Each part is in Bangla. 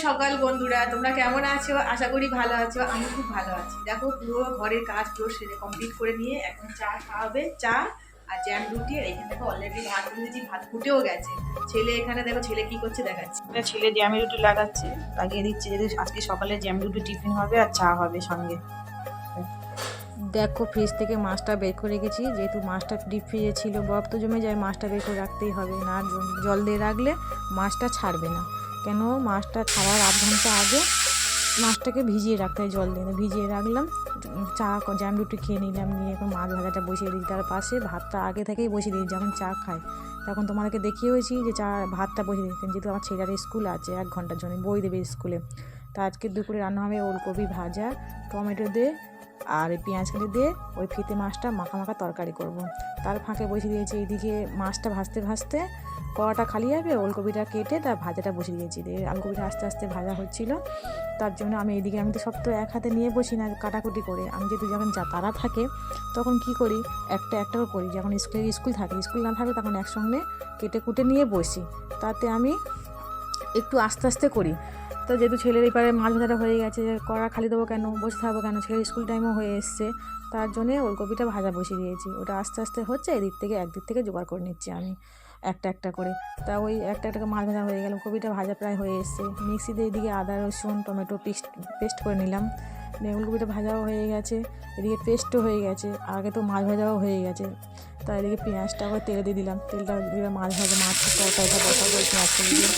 সকাল বন্ধুরা, তোমরা কেমন আছো? আশা করি ভালো আছো। আমি খুব ভালো আছি। দেখো, পুরো ঘরের কাজ পুরো সেরে কমপ্লিট করে নিয়ে এখন চা খাওয়াবে, চা আর জ্যাম রুটি। আর এখানে দেখো অলরেডি ভাত ভেজেছি, ভাত ফুটেও গেছে। ছেলে এখানে দেখো, ছেলে কি করছে দেখাচ্ছি। ছেলে জ্যাম রুটি লাগাচ্ছে, লাগিয়ে দিচ্ছে, যদি আজকে সকালে জ্যাম রুটি টিফিন হবে আর চা হবে সঙ্গে। দেখো, ফ্রিজ থেকে মাছটা বের করে রেখেছি, যেহেতু মাছটা ডিপ ফ্রিজে ছিল, বরফ তো জমে যায়, মাছটা বের করে রাখতেই হবে, না জল দিয়ে রাখলে মাছটা ছাড়বে না। কেন, মাছটা ছাড়ার আধ ঘন্টা আগে মাছটাকে ভিজিয়ে রাখতে হয়, জল দিয়ে ভিজিয়ে রাখলাম। চা জ্যাম রুটি খেয়ে নিলাম, নিয়ে এখন মাছ ভাজাটা বসিয়ে দিই। তার পাশে ভাতটা আগে থেকেই বসিয়ে দিই, যখন চা খাই তখন তোমাদেরকে দেখিয়ে হয়েছি যে ভাতটা বসিয়ে দিতেন, যেহেতু আমার ছেলের স্কুল আছে 1 ঘন্টার জন্য, বই দেবে স্কুলে। তা আজকে দুপুরে রান্না হবে ওলকপি ভাজা, টমেটো দিয়ে আর পেঁয়াজ কেটে দিয়ে ওই ফিতে মাছটা মাখা মাখা তরকারি করব। তার ফাঁকে বসিয়ে দিয়েছি এইদিকে মাছটা ভাজতে ভাজতে কড়াটা খালি যাবে, ওলকপিটা কেটে তার ভাজাটা বসিয়ে দিয়েছি। ওলকপিটা আস্তে আস্তে ভাজা হচ্ছিল, তার জন্য আমি তো সব তো এক হাতে নিয়ে বসি না, কাটাকুটি করে। আমি যেহেতু যখন তারা থাকে তখন কি করি, একটা একটা করি। যখন স্কুল থাকে, স্কুল না থাকে তখন একসঙ্গে কেটে কুটে নিয়ে বসি, তাতে আমি একটু আস্তে আস্তে করি। তো যেহেতু ছেলের এপারে মাছ ভাজাটা হয়ে গেছে, কড়া খালি দেবো কেন, বসে থাকবো কেন, ছেলের স্কুল টাইমও হয়ে এসছে, তার জন্যে ওলকপিটা ভাজা বসিয়ে দিয়েছি। ওটা আস্তে আস্তে হচ্ছে, একদিক থেকে জোগাড় করে নিচ্ছি আমি একটা একটা করে। তা ওই একটা একটা মাছ ভাজা হয়ে গেল, কপিটা ভাজা প্রায় হয়ে এসছে। মিক্সিতে এদিকে আদা রসুন টমেটো পেস্ট করে নিলাম। ওলকপিটা ভাজাও হয়ে গেছে, এদিকে পেস্টও হয়ে গেছে, আগে তো মাছ ভাজাও হয়ে গেছে। তা এদিকে পেঁয়াজটা আবার তেলে দিয়ে দিলাম, তেলটা দিয়ে মাছের তরকারিটা বসাবো, পেঁয়াজটা দিলাম।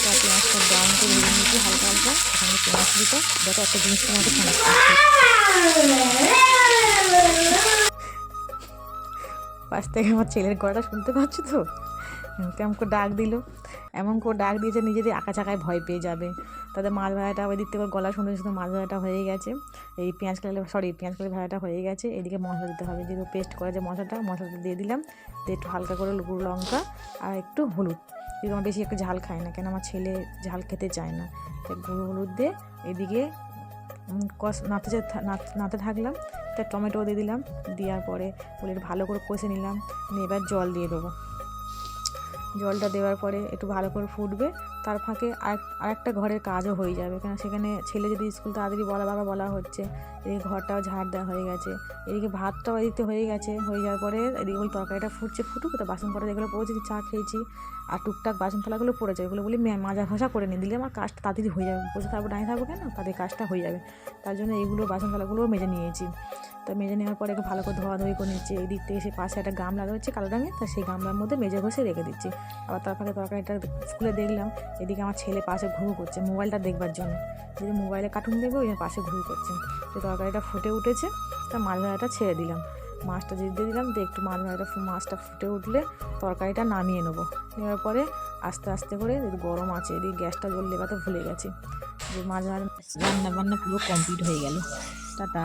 তা পেঁয়াজটা ব্রাউন করে ভেজে নিচ্ছি হালকা হালকা, ওখানে পেঁয়াজ দিতে। দেখো, একটা জিনিস তোমাকে পাশ থেকে আমার ছেলের গলাটা শুনতে পাচ্ছ তো, কেমন করে ডাক দিল, এমন করে ডাক দিয়েছে নিজেদের আঁকা চাকায় ভয় পেয়ে যাবে। তাদের মাছ ভাজাটা ওই দিক থেকে গলা শুনে শুধু মাছ ভাজাটা হয়ে গেছে, এই পেঁয়াজ কালি ভাজাটা হয়ে গেছে। এদিকে মশলা দিতে হবে, যেহেতু পেস্ট করা যে মশলাটা দিয়ে দিলাম, দিয়ে একটু হালকা করে গুঁড়ো লঙ্কা আর একটু হলুদ, যেহেতু আমার বেশি একটু ঝাল খায় না, কেন আমার ছেলে ঝাল খেতে চায় না, তাই গুঁড়ো হলুদ দিয়ে এদিকে নাড়তে থাকলাম। তার টমেটো দিয়ে দিলাম, দেওয়ার পরে ভালো করে কষে নিলাম, নিয়ে এবার জল দিয়ে দেবো। জলটা দেওয়ার পরে একটু ভালো করে ফুটবে, তার ফাঁকে আরেকটা ঘরের কাজও হয়ে যাবে, কারণ সেখানে ছেলে যদি স্কুল তাড়াতাড়ি বলা হচ্ছে। এদিকে ঘরটাও ঝাড় দেওয়া হয়ে গেছে, এদিকে ভাতটাও এদিকে হয়ে গেছে। হয়ে যাওয়ার পরে এদিকে ওই তরকারিটা ফুটুক, তো বাসন কটা যেগুলো পড়েছি, চা খেয়েছি আর টুকটাক বাসন থালাগুলো পড়েছে, ওগুলো বলি মাজা ঘষা করে নিয়ে দিলে আমার কাজটা তাড়াতাড়ি হয়ে যাবে, বসে থাকবো দাঁড়িয়ে থাকবো কেন, তাদের কাজটা হয়ে যাবে। তার জন্য এইগুলো বাসন থালাগুলোও মেজে নিয়েছি। তো মেজে নেওয়ার পরে ভালো করে ধোয়াধুয়ি করে নিচ্ছি। এই দিক থেকে সে পাশে একটা গামলা রয়েছে কালো রঙের, তা সেই গামলার মধ্যে মেজে ঘষে রেখে দিচ্ছি। আবার তারপরে তরকারিটা স্কুলে দেখলাম, এদিকে আমার ছেলে পাশে ঘুরু করছে মোবাইলটা দেখবার জন্য, যদি মোবাইলে কার্টুন দেখবে ওই পাশে ঘুরু করছে। তো তরকারিটা ফুটে উঠেছে, তা মাছ ভাজাটা ছেড়ে দিলাম, মাছটা দিয়ে দিলাম, দিয়ে একটু মাছটা ফুটে উঠলে তরকারিটা নামিয়ে নেবো। নেওয়ার পরে আস্তে আস্তে করে, যদি গরম আছে, এদিকে গ্যাসটা জ্বললে বা তো ভুলে গেছি, যে মাছ রান্না বান্না পুরো কমপ্লিট হয়ে গেল। টাটা।